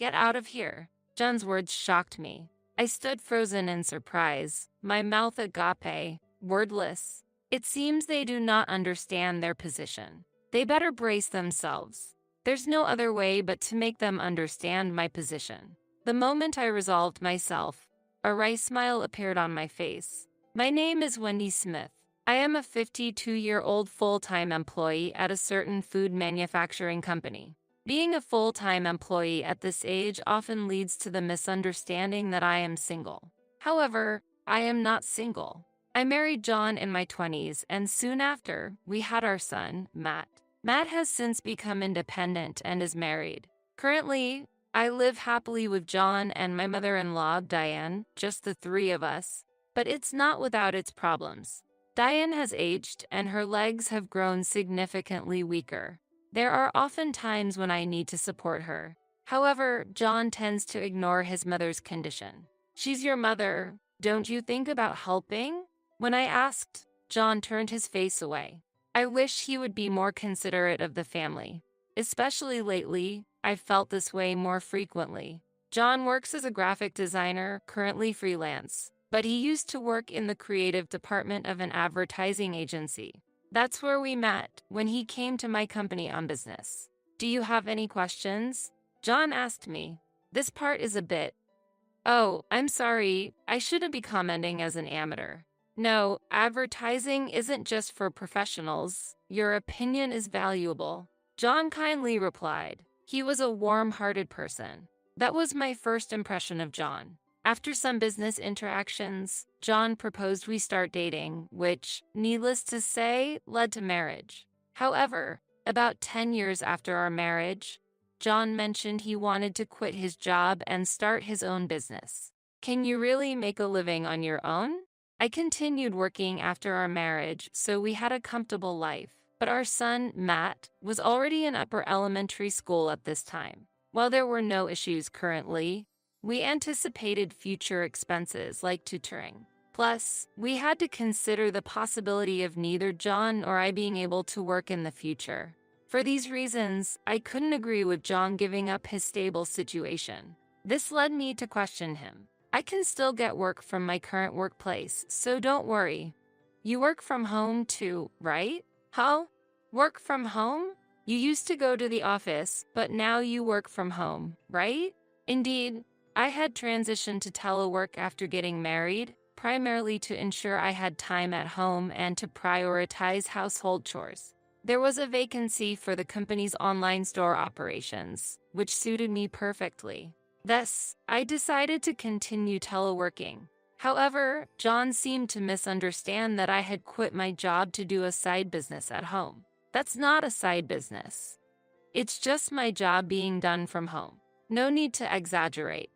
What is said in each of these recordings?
Get out of here. John's words shocked me. I stood frozen in surprise, my mouth agape, wordless. It seems they do not understand their position. They better brace themselves. There's no other way but to make them understand my position. The moment I resolved myself, a wry smile appeared on my face. My name is Wendy Smith. I am a 52-year-old full-time employee at a certain food manufacturing company. Being a full-time employee at this age often leads to the misunderstanding that I am single. However, I am not single. I married John in my 20s, and soon after, we had our son, Matt. Matt has since become independent and is married. Currently, I live happily with John and my mother-in-law, Diane, just the three of us. But it's not without its problems. Diane has aged and her legs have grown significantly weaker. There are often times when I need to support her. However, John tends to ignore his mother's condition. She's your mother. Don't you think about helping? When I asked, John turned his face away. I wish he would be more considerate of the family. Especially lately, I've felt this way more frequently. John works as a graphic designer, currently freelance, but he used to work in the creative department of an advertising agency. That's where we met, when he came to my company on business. Do you have any questions? John asked me. This part is a bit. Oh, I'm sorry, I shouldn't be commenting as an amateur. No, advertising isn't just for professionals. Your opinion is valuable. John kindly replied. He was a warm-hearted person. That was my first impression of John. After some business interactions, John proposed we start dating, which, needless to say, led to marriage. However, about 10 years after our marriage, John mentioned he wanted to quit his job and start his own business. Can you really make a living on your own? I continued working after our marriage, so we had a comfortable life. But our son, Matt, was already in upper elementary school at this time. While there were no issues currently, we anticipated future expenses like tutoring. Plus, we had to consider the possibility of neither John or I being able to work in the future. For these reasons, I couldn't agree with John giving up his stable situation. This led me to question him. I can still get work from my current workplace, so don't worry. You work from home too, right? Huh? Work from home? You used to go to the office, but now you work from home, right? Indeed, I had transitioned to telework after getting married, primarily to ensure I had time at home and to prioritize household chores. There was a vacancy for the company's online store operations, which suited me perfectly. Thus, I decided to continue teleworking. However, John seemed to misunderstand that I had quit my job to do a side business at home. That's not a side business. It's just my job being done from home. No need to exaggerate.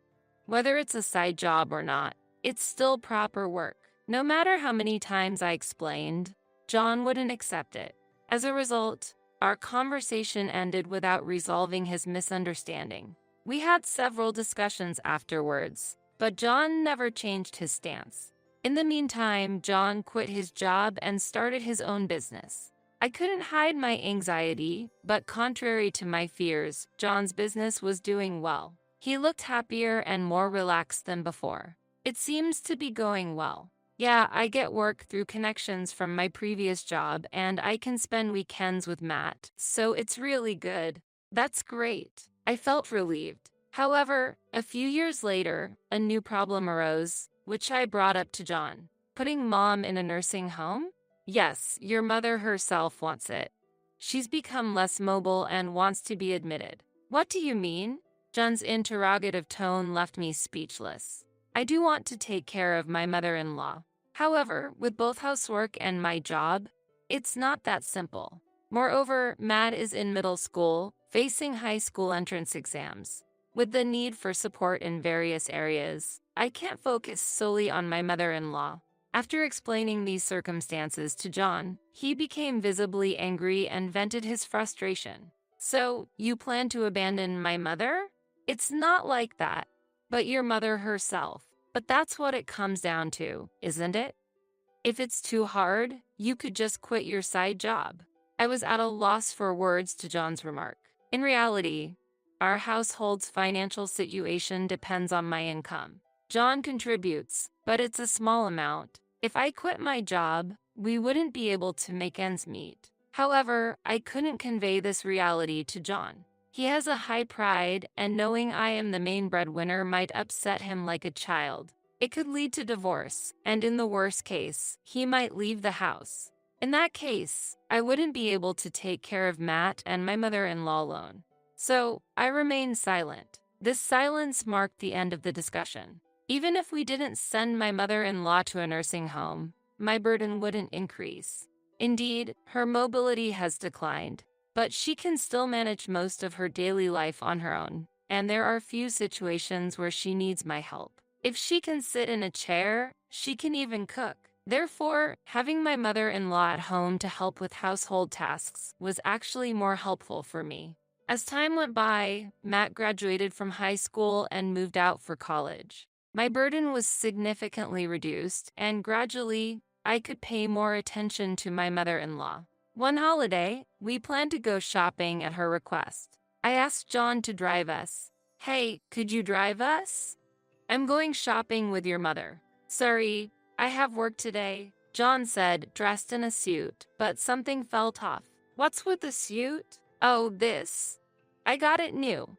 Whether it's a side job or not, it's still proper work. No matter how many times I explained, John wouldn't accept it. As a result, our conversation ended without resolving his misunderstanding. We had several discussions afterwards, but John never changed his stance. In the meantime, John quit his job and started his own business. I couldn't hide my anxiety, but contrary to my fears, John's business was doing well. He looked happier and more relaxed than before. It seems to be going well. Yeah, I get work through connections from my previous job and I can spend weekends with Matt, so it's really good. That's great. I felt relieved. However, a few years later, a new problem arose, which I brought up to John. Putting Mom in a nursing home? Yes, your mother herself wants it. She's become less mobile and wants to be admitted. What do you mean? John's interrogative tone left me speechless. I do want to take care of my mother-in-law. However, with both housework and my job, it's not that simple. Moreover, Matt is in middle school, facing high school entrance exams. With the need for support in various areas, I can't focus solely on my mother-in-law. After explaining these circumstances to John, he became visibly angry and vented his frustration. So, you plan to abandon my mother? It's not like that, but your mother herself. But that's what it comes down to, isn't it? If it's too hard, you could just quit your side job. I was at a loss for words to John's remark. In reality, Our household's financial situation depends on my income. John contributes, but it's a small amount. If I quit my job, we wouldn't be able to make ends meet. However, I couldn't convey this reality to John. He has a high pride, and knowing I am the main breadwinner might upset him like a child. It could lead to divorce, and in the worst case, he might leave the house. In that case, I wouldn't be able to take care of Matt and my mother-in-law alone. So, I remained silent. This silence marked the end of the discussion. Even if we didn't send my mother-in-law to a nursing home, my burden wouldn't increase. Indeed, her mobility has declined, but she can still manage most of her daily life on her own, and there are few situations where she needs my help. If she can sit in a chair, she can even cook. Therefore, having my mother-in-law at home to help with household tasks was actually more helpful for me. As time went by, Matt graduated from high school and moved out for college. My burden was significantly reduced, and gradually, I could pay more attention to my mother-in-law. One holiday, we planned to go shopping at her request. I asked John to drive us. "Hey, could you drive us? I'm going shopping with your mother." "Sorry, I have work today," John said, dressed in a suit, but something felt off. "What's with the suit?" "Oh, this. I got it new.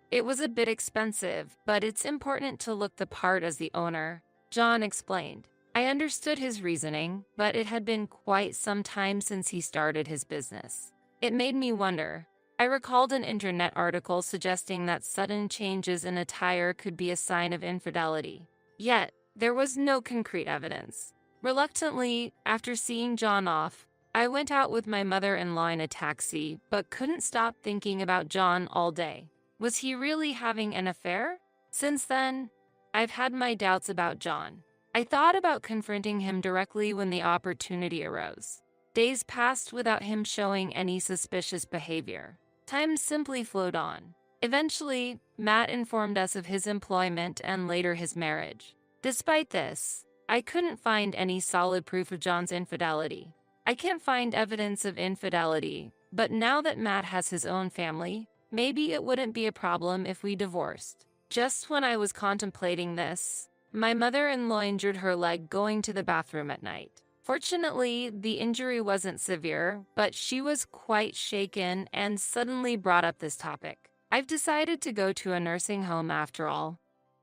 It was a bit expensive, but it's important to look the part as the owner," John explained. I understood his reasoning, but it had been quite some time since he started his business. It made me wonder. I recalled an internet article suggesting that sudden changes in attire could be a sign of infidelity. Yet, there was no concrete evidence. Reluctantly, after seeing John off, I went out with my mother-in-law in a taxi, but couldn't stop thinking about John all day. Was he really having an affair? Since then, I've had my doubts about John. I thought about confronting him directly when the opportunity arose. Days passed without him showing any suspicious behavior. Time simply flowed on. Eventually, Matt informed us of his employment and later his marriage. Despite this, I couldn't find any solid proof of John's infidelity. I can't find evidence of infidelity, but now that Matt has his own family, maybe it wouldn't be a problem if we divorced. Just when I was contemplating this, my mother-in-law injured her leg going to the bathroom at night. Fortunately, the injury wasn't severe, but she was quite shaken and suddenly brought up this topic. "I've decided to go to a nursing home after all,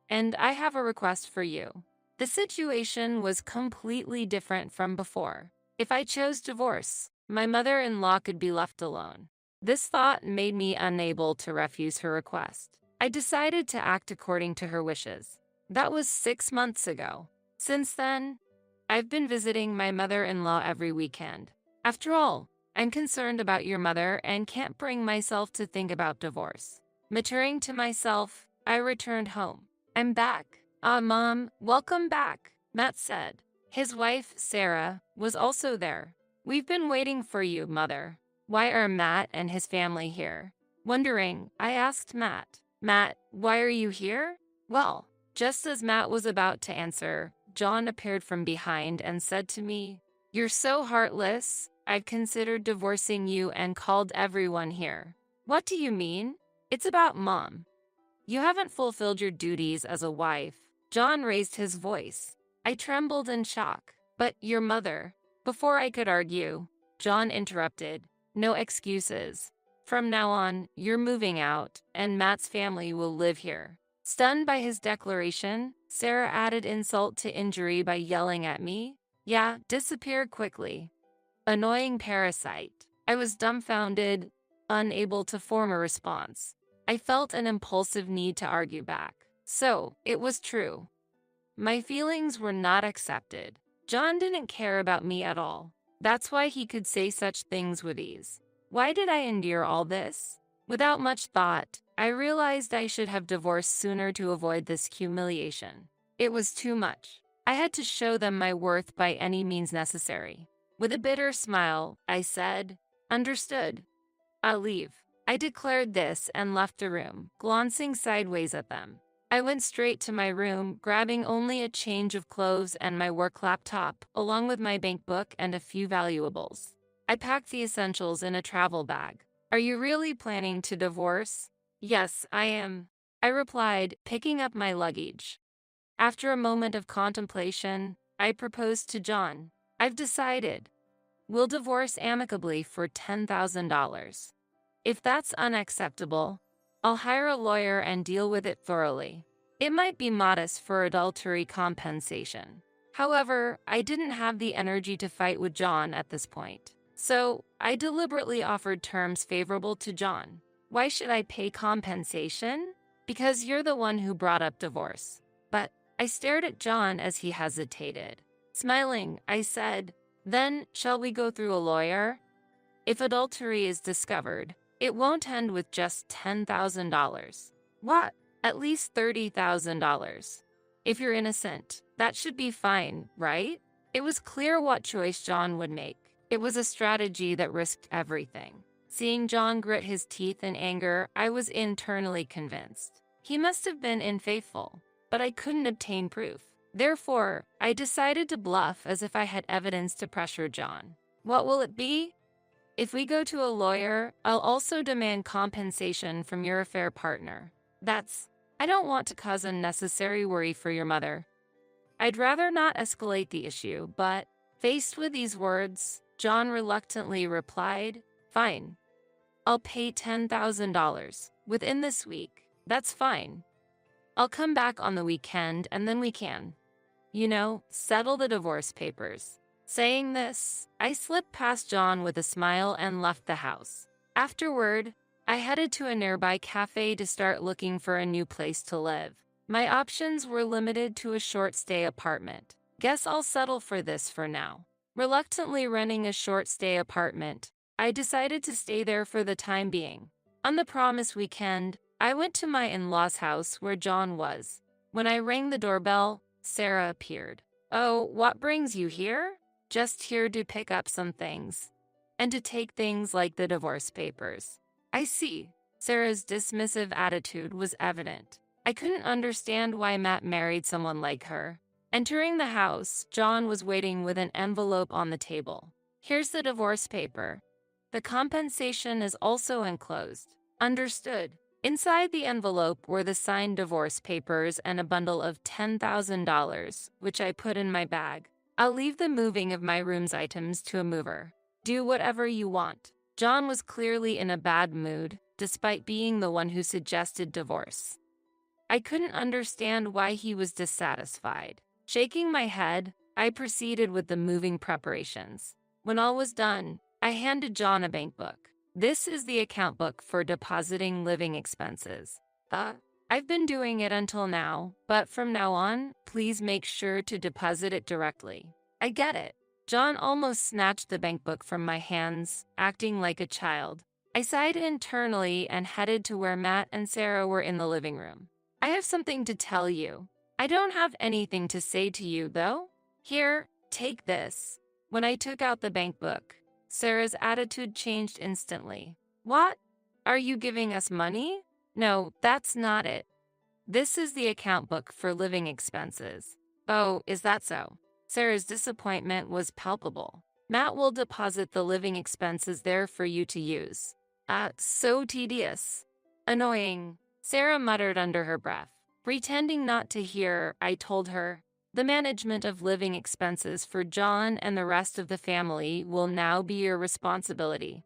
and I have a request for you." The situation was completely different from before. If I chose divorce, my mother-in-law could be left alone. This thought made me unable to refuse her request. I decided to act according to her wishes. That was 6 months ago. Since then, I've been visiting my mother-in-law every weekend. After all, I'm concerned about your mother and can't bring myself to think about divorce. Muttering to myself, I returned home. "I'm back." "Ah, Mom, welcome back," Matt said. His wife, Sarah, was also there. "We've been waiting for you, Mother. Why are Matt and his family here?" Wondering, I asked Matt, "Matt, why are you here?" Well, just as Matt was about to answer, John appeared from behind and said to me, "You're so heartless. I've considered divorcing you and called everyone here." "What do you mean?" "It's about Mom. You haven't fulfilled your duties as a wife." John raised his voice. I trembled in shock. "But your mother." Before I could argue, John interrupted. "No excuses. From now on, you're moving out, and Matt's family will live here." Stunned by his declaration, Sarah added insult to injury by yelling at me, "Yeah, disappear quickly. Annoying parasite." I was dumbfounded, unable to form a response. I felt an impulsive need to argue back. So, it was true. My feelings were not accepted. John didn't care about me at all. That's why he could say such things with ease. Why did I endure all this? Without much thought, I realized I should have divorced sooner to avoid this humiliation. It was too much. I had to show them my worth by any means necessary. With a bitter smile, I said, "Understood. I'll leave." I declared this and left the room, glancing sideways at them. I went straight to my room, grabbing only a change of clothes and my work laptop, along with my bank book and a few valuables. I packed the essentials in a travel bag. "Are you really planning to divorce?" Yes, I am, I replied, picking up my luggage. After a moment of contemplation, I proposed to John. I've decided. We'll divorce amicably for $10,000. If that's unacceptable, I'll hire a lawyer and deal with it thoroughly. It might be modest for adultery compensation. However, I didn't have the energy to fight with John at this point. So, I deliberately offered terms favorable to John. Why should I pay compensation? Because you're the one who brought up divorce. But I stared at John as he hesitated. Smiling, I said, then, shall we go through a lawyer? If adultery is discovered, it won't end with just $10,000. What? At least $30,000. If you're innocent, that should be fine, right? It was clear what choice John would make. It was a strategy that risked everything. Seeing John grit his teeth in anger, I was internally convinced. He must have been unfaithful, but I couldn't obtain proof. Therefore, I decided to bluff as if I had evidence to pressure John. What will it be? If we go to a lawyer, I'll also demand compensation from your affair partner. I don't want to cause unnecessary worry for your mother. I'd rather not escalate the issue, but, faced with these words, John reluctantly replied, fine. I'll pay $10,000 within this week. That's fine. I'll come back on the weekend and then we can, settle the divorce papers. Saying this, I slipped past John with a smile and left the house. Afterward, I headed to a nearby cafe to start looking for a new place to live. My options were limited to a short-stay apartment. Guess I'll settle for this for now. Reluctantly renting a short-stay apartment, I decided to stay there for the time being. On the promised weekend, I went to my in-laws' house where John was. When I rang the doorbell, Sarah appeared. Oh, what brings you here? Just here to pick up some things. And to take things like the divorce papers. I see. Sarah's dismissive attitude was evident. I couldn't understand why Matt married someone like her. Entering the house, John was waiting with an envelope on the table. Here's the divorce paper. The compensation is also enclosed. Understood. Inside the envelope were the signed divorce papers and a bundle of $10,000, which I put in my bag. I'll leave the moving of my room's items to a mover. Do whatever you want. John was clearly in a bad mood, despite being the one who suggested divorce. I couldn't understand why he was dissatisfied. Shaking my head, I proceeded with the moving preparations. When all was done, I handed John a bank book. This is the account book for depositing living expenses. I've been doing it until now, but from now on, please make sure to deposit it directly. I get it. John almost snatched the bank book from my hands, acting like a child. I sighed internally and headed to where Matt and Sarah were in the living room. I have something to tell you. I don't have anything to say to you, though. Here, take this. When I took out the bank book, Sarah's attitude changed instantly. What? Are you giving us money? No, that's not it. This is the account book for living expenses. Oh, is that so? Sarah's disappointment was palpable. Matt will deposit the living expenses there for you to use. So tedious. Annoying. Sarah muttered under her breath. Pretending not to hear, I told her, the management of living expenses for John and the rest of the family will now be your responsibility.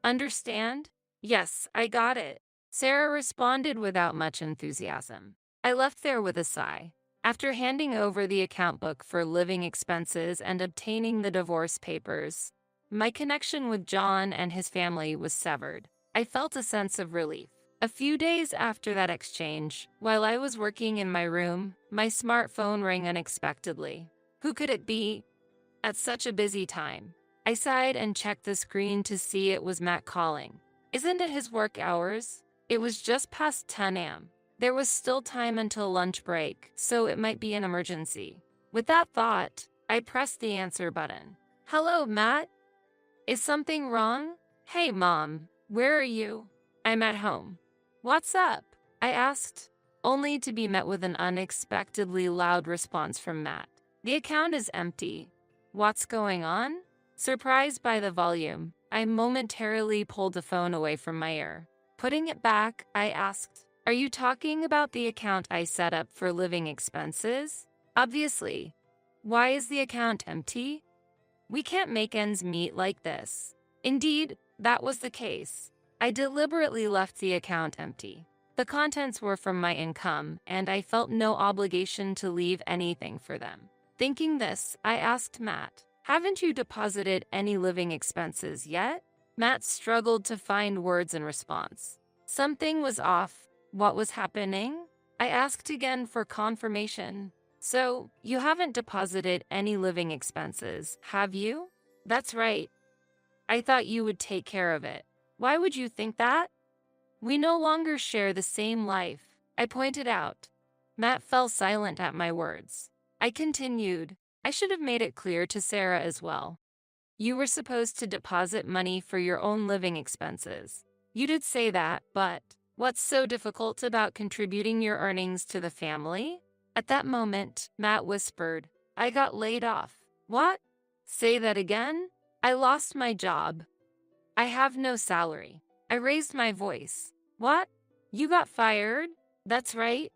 Understand? Yes, I got it. Sarah responded without much enthusiasm. I left there with a sigh. After handing over the account book for living expenses and obtaining the divorce papers, my connection with John and his family was severed. I felt a sense of relief. A few days after that exchange, while I was working in my room, my smartphone rang unexpectedly. Who could it be? At such a busy time. I sighed and checked the screen to see it was Matt calling. Isn't it his work hours? It was just past 10 a.m. There was still time until lunch break, so it might be an emergency. With that thought, I pressed the answer button. Hello, Matt? Is something wrong? Hey, Mom, where are you? I'm at home. What's up? I asked, only to be met with an unexpectedly loud response from Matt. The account is empty. What's going on? Surprised by the volume, I momentarily pulled the phone away from my ear. Putting it back, I asked, "Are you talking about the account I set up for living expenses?" "Obviously. Why is the account empty?" "We can't make ends meet like this." Indeed, that was the case. I deliberately left the account empty. The contents were from my income, and I felt no obligation to leave anything for them. Thinking this, I asked Matt, "Haven't you deposited any living expenses yet?" Matt struggled to find words in response. Something was off. What was happening? I asked again for confirmation. "So, you haven't deposited any living expenses, have you?" "That's right. I thought you would take care of it." "Why would you think that?" "We no longer share the same life," I pointed out. Matt fell silent at my words. I continued, "I should have made it clear to Sarah as well. You were supposed to deposit money for your own living expenses. You did say that, but what's so difficult about contributing your earnings to the family?" At that moment, Matt whispered, "I got laid off." "What?" "Say that again?" "I lost my job. I have no salary." I raised my voice. "What? You got fired?" "That's right."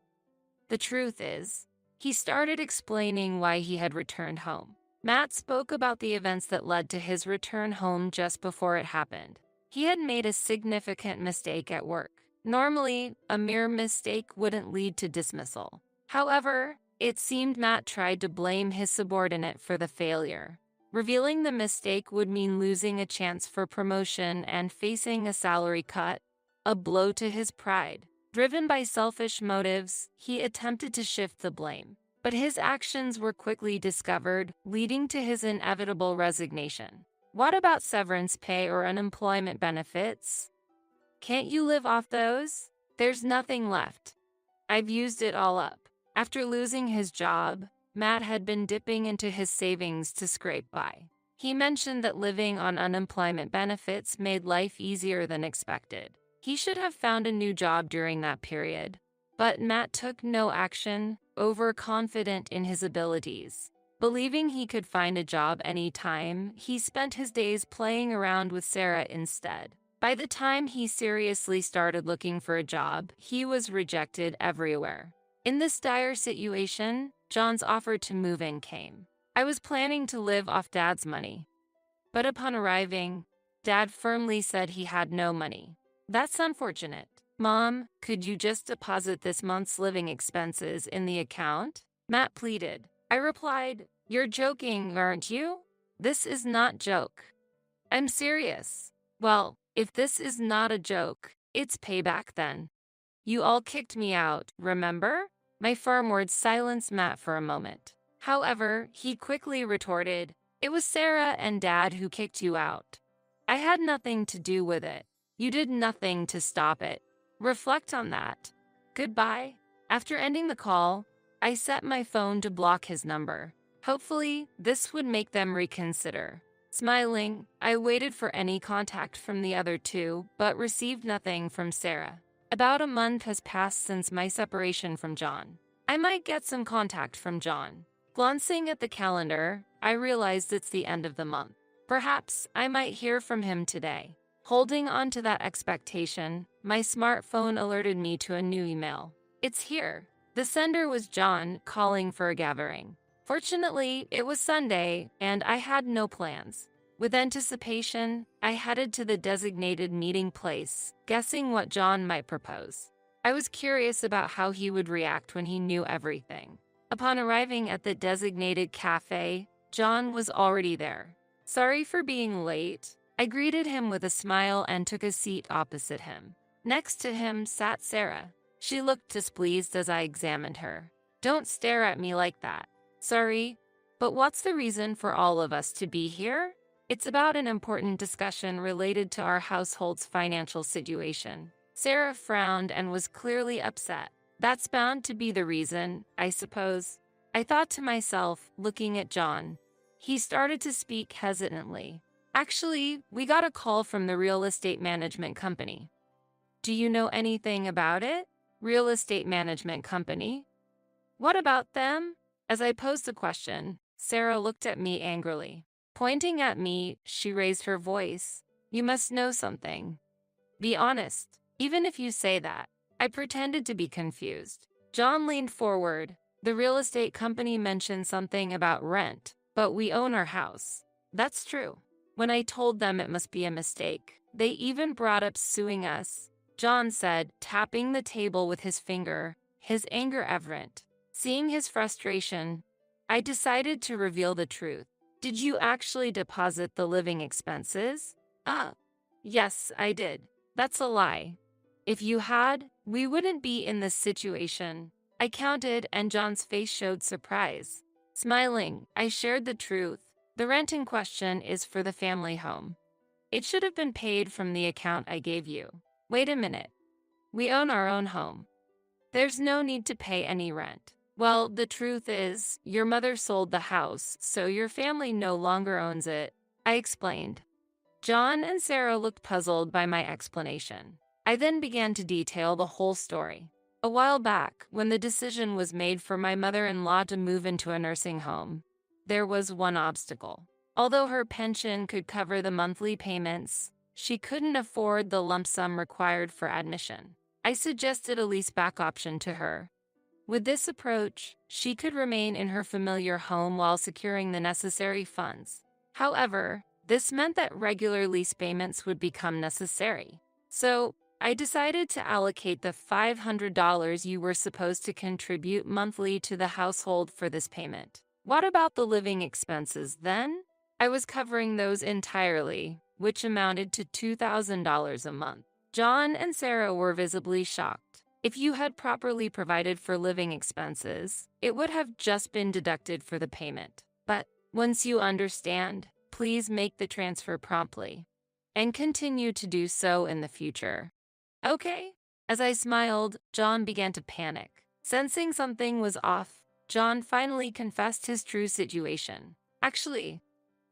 The truth is, he started explaining why he had returned home. Matt spoke about the events that led to his return home just before it happened. He had made a significant mistake at work. Normally, a mere mistake wouldn't lead to dismissal. However, it seemed Matt tried to blame his subordinate for the failure. Revealing the mistake would mean losing a chance for promotion and facing a salary cut, a blow to his pride. Driven by selfish motives, he attempted to shift the blame. But his actions were quickly discovered, leading to his inevitable resignation. "What about severance pay or unemployment benefits? Can't you live off those?" "There's nothing left. I've used it all up." After losing his job, Matt had been dipping into his savings to scrape by. He mentioned that living on unemployment benefits made life easier than expected. He should have found a new job during that period. But Matt took no action, overconfident in his abilities. Believing he could find a job anytime, he spent his days playing around with Sarah instead. By the time he seriously started looking for a job, he was rejected everywhere. In this dire situation, John's offer to move in came. I was planning to live off Dad's money. But upon arriving, Dad firmly said he had no money. "That's unfortunate. Mom, could you just deposit this month's living expenses in the account?" Matt pleaded. I replied, "You're joking, aren't you?" "This is not joke. I'm serious." "Well, if this is not a joke, it's payback then. You all kicked me out, remember?" My firm words silenced Matt for a moment. However, he quickly retorted, "It was Sarah and Dad who kicked you out. I had nothing to do with it. You did nothing to stop it. Reflect on that. Goodbye." After ending the call, I set my phone to block his number. Hopefully, this would make them reconsider. Smiling, I waited for any contact from the other two, but received nothing from Sarah. About a month has passed since my separation from John. I might get some contact from John. Glancing at the calendar, I realized it's the end of the month. Perhaps I might hear from him today. Holding on to that expectation, my smartphone alerted me to a new email. It's here. The sender was John calling for a gathering. Fortunately, it was Sunday, and I had no plans. With anticipation, I headed to the designated meeting place, guessing what John might propose. I was curious about how he would react when he knew everything. Upon arriving at the designated cafe, John was already there. "Sorry for being late." I greeted him with a smile and took a seat opposite him. Next to him sat Sarah. She looked displeased as I examined her. "Don't stare at me like that." "Sorry, but what's the reason for all of us to be here?" "It's about an important discussion related to our household's financial situation." Sarah frowned and was clearly upset. "That's bound to be the reason, I suppose." I thought to myself, looking at John. He started to speak hesitantly. "Actually, we got a call from the real estate management company." "Do you know anything about it?" "Real estate management company? What about them?" As I posed the question, Sarah looked at me angrily. Pointing at me, she raised her voice. "You must know something. Be honest." Even if you say that. I pretended to be confused. John leaned forward. The real estate company mentioned something about rent, but we own our house. That's true. When I told them it must be a mistake, they even brought up suing us, John said, tapping the table with his finger, his anger evident. Seeing his frustration, I decided to reveal the truth. Did you actually deposit the living expenses? Yes, I did. That's a lie. If you had, we wouldn't be in this situation. I counted, and John's face showed surprise. Smiling, I shared the truth. The rent in question is for the family home. It should have been paid from the account I gave you. Wait a minute. We own our own home. There's no need to pay any rent. Well, the truth is, your mother sold the house, so your family no longer owns it, I explained. John and Sarah looked puzzled by my explanation. I then began to detail the whole story. A while back, when the decision was made for my mother-in-law to move into a nursing home, there was one obstacle. Although her pension could cover the monthly payments, she couldn't afford the lump sum required for admission. I suggested a lease-back option to her. With this approach, she could remain in her familiar home while securing the necessary funds. However, this meant that regular lease payments would become necessary. So, I decided to allocate the $500 you were supposed to contribute monthly to the household for this payment. What about the living expenses then? I was covering those entirely, which amounted to $2,000 a month. John and Sarah were visibly shocked. If you had properly provided for living expenses, it would have just been deducted for the payment. But once you understand, please make the transfer promptly and continue to do so in the future. Okay. As I smiled, John began to panic. Sensing something was off, John finally confessed his true situation. Actually,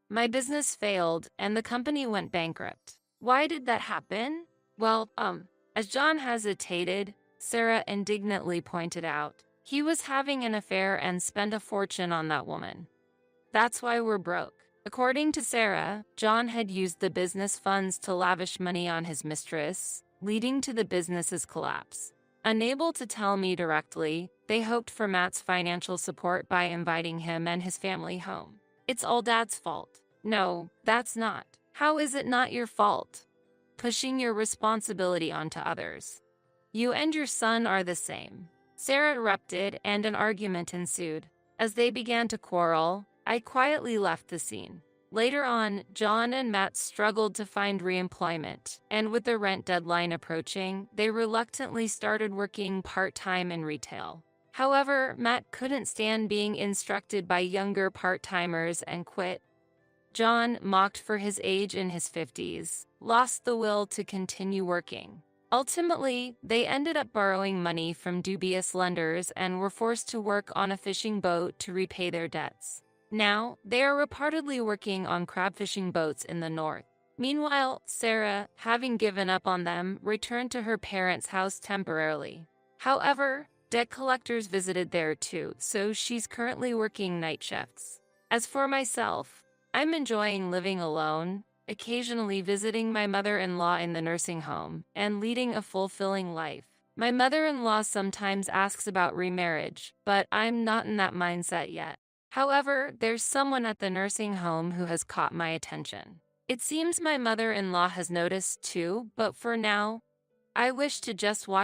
my business failed and the company went bankrupt. Why did that happen? Well, as John hesitated, Sarah indignantly pointed out, he was having an affair and spent a fortune on that woman. That's why we're broke. According to Sarah, John had used the business funds to lavish money on his mistress, leading to the business's collapse. Unable to tell me directly, they hoped for Matt's financial support by inviting him and his family home. It's all Dad's fault. No, that's not. How is it not your fault? Pushing your responsibility onto others. You and your son are the same. Sarah erupted and an argument ensued. As they began to quarrel, I quietly left the scene. Later on, John and Matt struggled to find re-employment, and with the rent deadline approaching, they reluctantly started working part-time in retail. However, Matt couldn't stand being instructed by younger part-timers and quit. John, mocked for his age in his 50s, lost the will to continue working. Ultimately, they ended up borrowing money from dubious lenders and were forced to work on a fishing boat to repay their debts. Now, they are reportedly working on crab fishing boats in the north. Meanwhile, Sarah, having given up on them, returned to her parents' house temporarily. However, debt collectors visited there too, so she's currently working night shifts. As for myself, I'm enjoying living alone, occasionally visiting my mother-in-law in the nursing home, and leading a fulfilling life. My mother-in-law sometimes asks about remarriage, but I'm not in that mindset yet. However, there's someone at the nursing home who has caught my attention. It seems my mother-in-law has noticed too, but for now, I wish to just watch